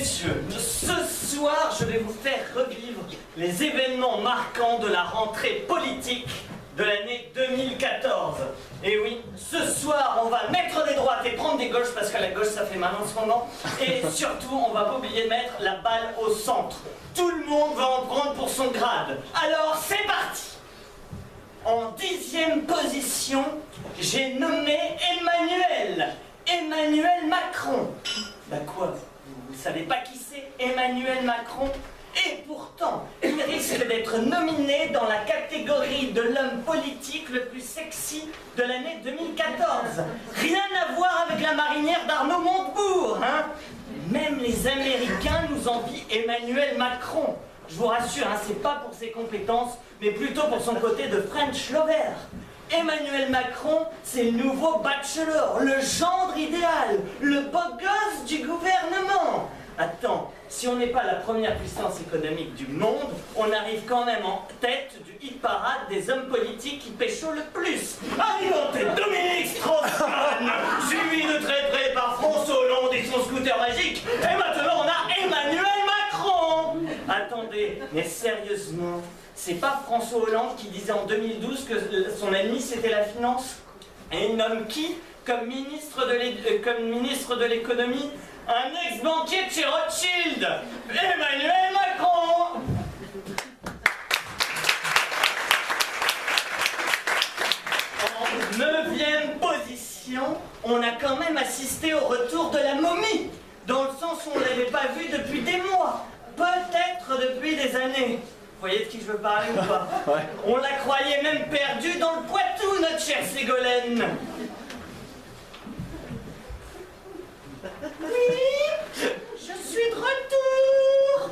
messieurs, ce soir, je vais vous faire revivre les événements marquants de la rentrée politique de l'année 2014. Et oui, ce soir, on va mettre des droites et prendre des gauches, parce que la gauche, ça fait mal en ce moment. Et surtout, on va pas oublier de mettre la balle au centre. Tout le monde va en prendre pour son grade. Alors, c'est parti! En 10e position, j'ai nommé Emmanuel Macron. Bah quoi? Vous savez pas qui c'est, Emmanuel Macron? Et pourtant, il risque d'être nominé dans la catégorie de l'homme politique le plus sexy de l'année 2014. Rien à voir avec la marinière d'Arnaud Montebourg, hein? Même les Américains nous envient Emmanuel Macron. Je vous rassure, hein, c'est pas pour ses compétences, mais plutôt pour son côté de French lover. Emmanuel Macron, c'est le nouveau bachelor, le gendre idéal, le beau gosse du gouvernement. Attends, si on n'est pas la première puissance économique du monde, on arrive quand même en tête du hit-parade des hommes politiques qui pécho le plus. Arrive en tête Dominique Strauss-Kahn, suivi de très près par François Hollande et son scooter magique, et maintenant on a Emmanuel Macron. Attendez, mais sérieusement, c'est pas François Hollande qui disait en 2012 que son ennemi c'était la finance? Et il nomme qui comme ministre de l'économie? Un ex-banquier de chez Rothschild, Emmanuel Macron. En 9e position, on a quand même assisté au retour de la momie, dans le sens où on ne l'avait pas vue depuis des mois, peut-être depuis des années. Vous voyez de qui je veux parler ou pas? Ouais. On la croyait même perdue dans le Poitou, notre chère Ségolène. Oui, je suis de retour.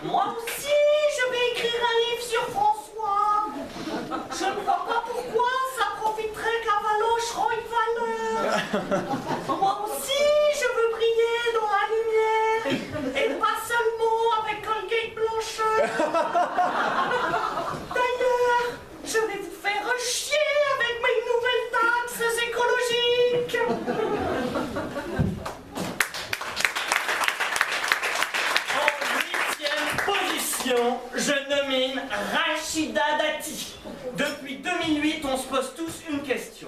Moi aussi, je vais écrire un livre sur François. Je ne vois pas pourquoi ça profiterait qu'à Valoche Royvaleur. Moi aussi, je veux briller dans la lumière et pas seulement avec Colgate Blancheur. D'ailleurs, je vais vous faire chier avec mes nouvelles taxes écologiques. Je nomine Rachida Dati. Depuis 2008, on se pose tous une question.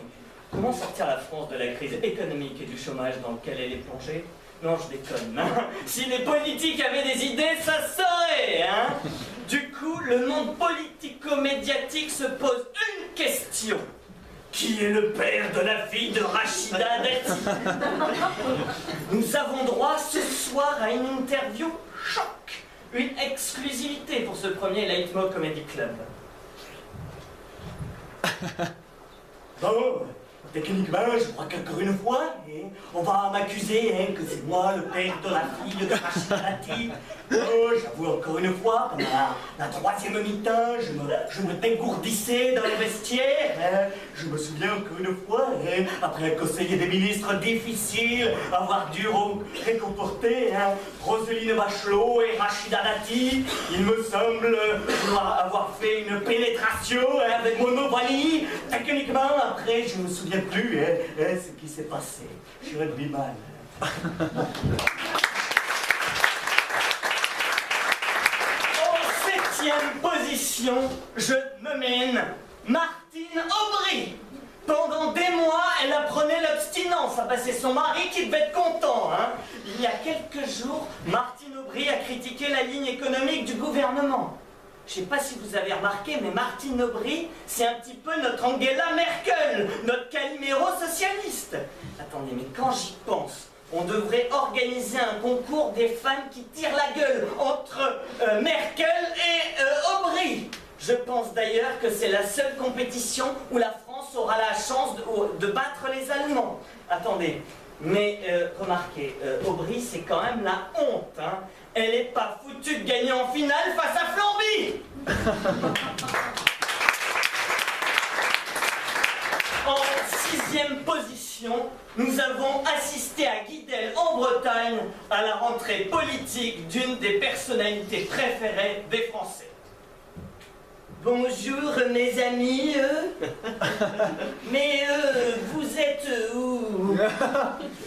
Comment sortir la France de la crise économique et du chômage dans lequel elle est plongée? Non, je déconne. Hein. Si les politiques avaient des idées, ça se saurait. Hein. Du coup, le monde politico-médiatique se pose une question. Qui est le père de la fille de Rachida Dati? Nous avons droit ce soir à une interview choc. Une exclusivité pour ce premier Lightmo Comedy Club. Bon, techniquement, je crois qu'encore une fois, on va m'accuser que c'est moi le père de la fille de Rachida Dati. Oh, j'avoue encore une fois, pendant la 3e mi-temps, je me dégourdissais dans les vestiaires. Je me souviens encore une fois, après un conseiller des ministres difficile, avoir dû réconforter Roselyne Bachelot et Rachida Dati. Il me semble avoir fait une pénétration avec mon ovalie. Techniquement, après, je ne me souviens plus ce qui s'est passé. Je suis revenu mal. En 7e position, je me mène Martine Aubry. Pendant des mois, elle apprenait l'abstinence. Ah bah, c'est son mari qui devait être content. Hein. Il y a quelques jours, Martine Aubry a critiqué la ligne économique du gouvernement. Je ne sais pas si vous avez remarqué, mais Martine Aubry, c'est un petit peu notre Angela Merkel, notre Calimero socialiste. Attendez, mais quand j'y pense, on devrait organiser un concours des femmes qui tirent la gueule entre Merkel et Aubry. Je pense d'ailleurs que c'est la seule compétition où la France aura la chance de battre les Allemands. Attendez, mais remarquez, Aubry, c'est quand même la honte. Hein. Elle n'est pas foutue de gagner en finale face à Flamby. En 6e position, nous avons assisté à Guidel en Bretagne à la rentrée politique d'une des personnalités préférées des Français. Bonjour mes amis, mais vous êtes où?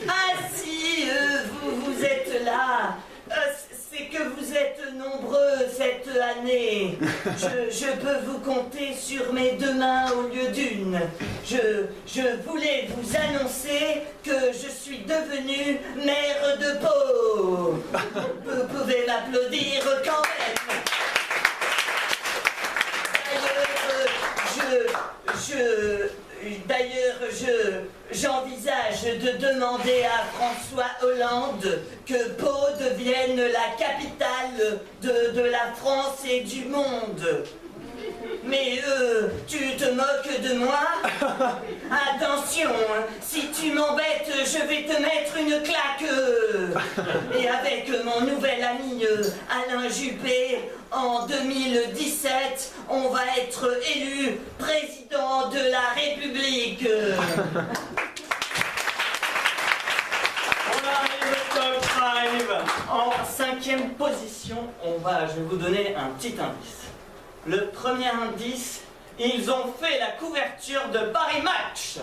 Ah si, vous êtes là. nombreux cette année. Je peux vous compter sur mes 2 mains au lieu d'une. Je voulais vous annoncer que je suis devenu maire de Pau. Vous pouvez m'applaudir quand même. D'ailleurs, j'envisage de demander à François Hollande que Pau devienne la capitale de la France et du monde. Mais tu te moques de moi? Attention, si tu m'embêtes, je vais te mettre une claque. Et avec mon nouvel ami Alain Juppé, en 2017, on va être élu président de la République. On arrive au top 5. En 5e position, je vais vous donner un petit indice. Le premier indice, ils ont fait la couverture de Paris Match.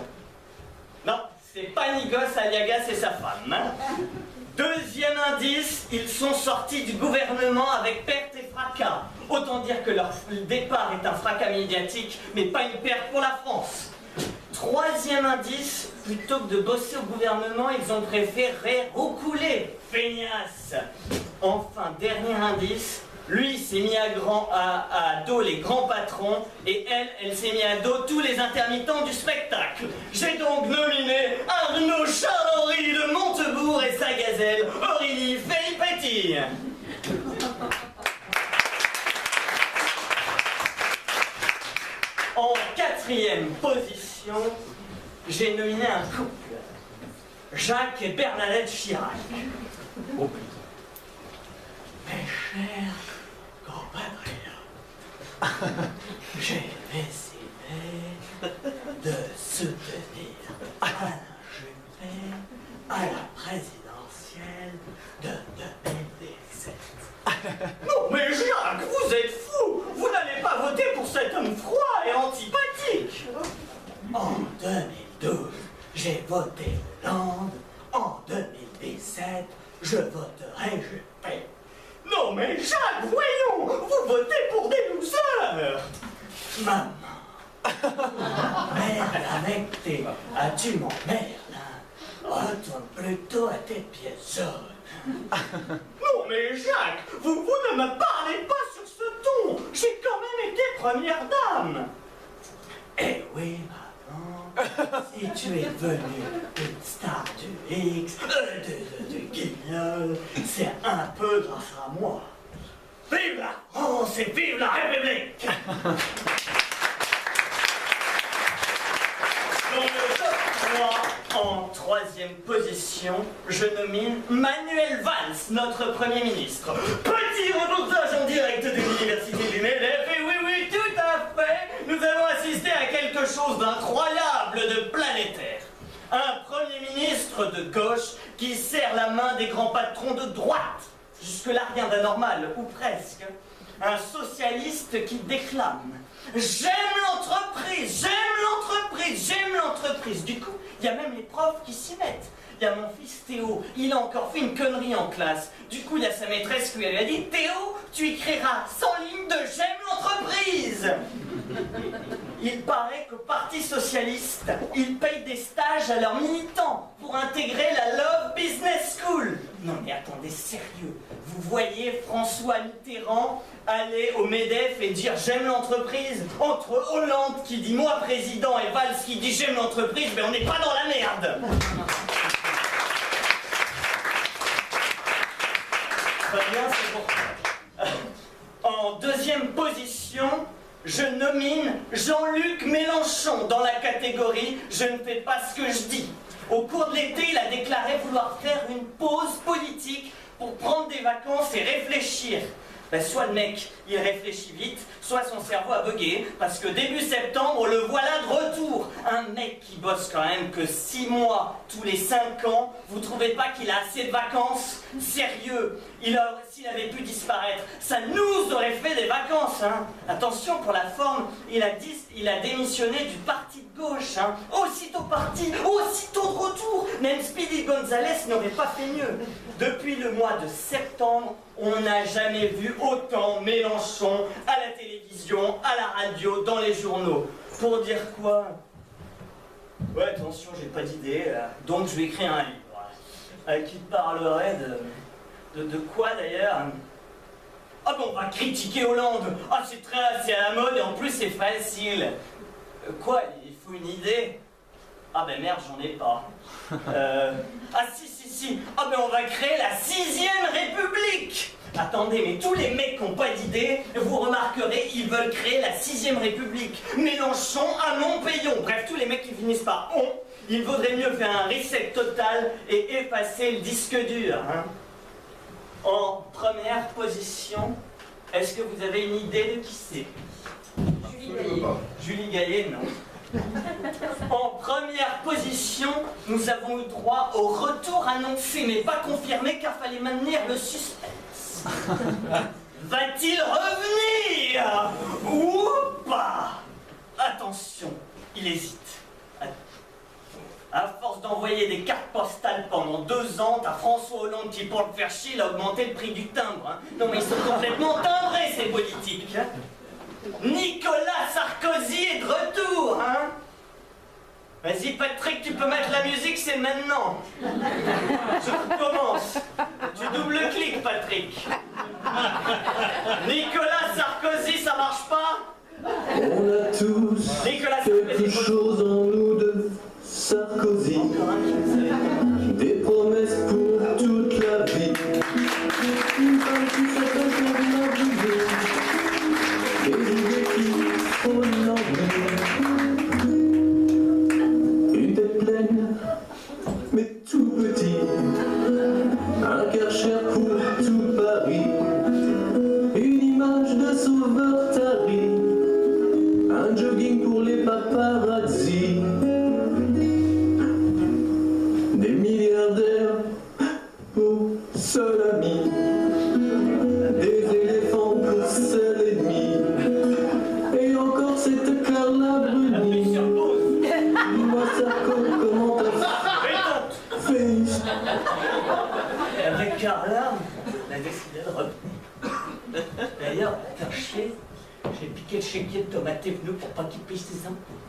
Non, c'est pas Nikos Aliagas et sa femme. Hein. Deuxième indice, ils sont sortis du gouvernement avec perte et fracas. Autant dire que leur départ est un fracas médiatique, mais pas une perte pour la France. Troisième indice, plutôt que de bosser au gouvernement, ils ont préféré roucouler. Feignasse. Enfin, dernier indice, lui s'est mis à dos les grands patrons et elle s'est mis à dos tous les intermittents du spectacle. J'ai donc nominé Arnaud Charlery de Montebourg et sa gazelle Aurélie Felipetti. En 4e position, j'ai nominé un couple. Jacques et Bernadette Chirac. Oh putain. Mes chers compatriotes, j'ai décidé de soutenir Alain Juppé à la présidentielle de 2017. Non mais Jacques, vous êtes fou! Vous n'allez pas voter pour cet homme froid et antipathique! En 2012, j'ai voté Hollande. En 2017, je voterai Juppé. Non mais Jacques, voyons, vous votez pour des losers. Maman, merde avec tes... As-tu mon Merlin? Retourne plutôt à tes pieds jaunes. Non mais Jacques, vous ne me parlez pas sur ce ton. J'ai quand même été première dame. Eh oui, maman, si tu es devenue une star du X, du Guignol, c'est un peu grâce à moi. Vive la France et vive la République! Dans le top 3, en 3e position, je nomine Manuel Valls, notre Premier ministre. Petit reportage en direct de l'Université du MEDEF, et oui, tout à fait, nous avons assisté à quelque chose d'incroyable, de planétaire. Un Premier ministre de gauche qui serre la main des grands patrons de droite. Jusque-là, rien d'anormal, ou presque. Un socialiste qui déclame « J'aime l'entreprise, j'aime l'entreprise, j'aime l'entreprise ». Du coup, il y a même les profs qui s'y mettent. Il y a mon fils Théo, il a encore fait une connerie en classe. Du coup, il y a sa maîtresse qui lui a dit « Théo, tu écriras 100 lignes de « J'aime l'entreprise ». Il paraît qu'au Parti Socialiste, ils payent des stages à leurs militants pour intégrer la Love Business School. Non mais attendez, sérieux, vous voyez François Mitterrand aller au MEDEF et dire « J'aime l'entreprise » entre Hollande qui dit « Moi président » et Valls qui dit « J'aime l'entreprise », mais on n'est pas dans la merde. Très bien, c'est pour... En 2e position, je nomine Jean-Luc Mélenchon dans la catégorie « Je ne fais pas ce que je dis ». Au cours de l'été, il a déclaré vouloir faire une pause politique pour prendre des vacances et réfléchir. Ben, soit le mec, il réfléchit vite, soit son cerveau a bugué, parce que début septembre, le voilà de retour. Un mec qui bosse quand même que 6 mois tous les 5 ans, vous trouvez pas qu'il a assez de vacances? Sérieux, s'il avait pu disparaître, ça nous aurait fait des vacances, hein. Attention, pour la forme, il a démissionné du parti de gauche, hein. Aussitôt parti, aussitôt de retour. Même Speedy González n'aurait pas fait mieux. Depuis le mois de septembre, On n'a jamais vu autant Mélenchon à la télévision, à la radio, dans les journaux. Pour dire quoi? Ouais, attention, j'ai pas d'idée, donc je vais écrire un livre qui parlerait de quoi d'ailleurs? Ah bon, on va critiquer Hollande. Ah, c'est à la mode et en plus c'est facile. Quoi? Il faut une idée? Ah ben merde, j'en ai pas. Ah si. Ah ben on va créer la 6ème République. Attendez, mais tous les mecs qui n'ont pas d'idée, vous remarquerez, ils veulent créer la 6ème République. Mélenchon, Hamon, Payon. Bref, tous les mecs qui finissent par on, il vaudrait mieux faire un reset total et effacer le disque dur. Hein. En première position, est-ce que vous avez une idée de qui c'est? Julie Gaillet. Julie Gaillet, non. En première position, nous avons eu droit au retour annoncé mais pas confirmé car fallait maintenir le suspense. Va-t-il revenir ou pas? Attention, il hésite. À force d'envoyer des cartes postales pendant 2 ans, t'as François Hollande qui, pour le faire chier, il a augmenté le prix du timbre. Hein. Non mais ils sont complètement timbrés ces politiques. Hein. Nicolas Sarkozy est de retour, hein? Vas-y Patrick, tu peux mettre la musique, c'est maintenant. Je recommence. Tu double-cliques Patrick. Nicolas Sarkozy, ça marche pas? On a tous Nicolas quelque Sarkozy, chose en nous de Sarkozy. Des promesses pour toute la vie. Une femme qui s'appelle Karine Abdou. Des idées qui frôlent l'ennui. Une tête pleine, mais tout petit. Un Karcher pour tout Paris. Une image de Sauveur Tari. Un jogging pour les paparazzi. Des milliardaires pour seul ami. Des éléphants pour seul ennemi. Et encore cette Carla Bruni. Dis-moi Sarko, comment t'as fait? avec Carla, on a décidé de revenir. D'ailleurs, putain, j'ai piqué le chéquier de Thomas Thévenoud pour pas qu'il paye ses impôts.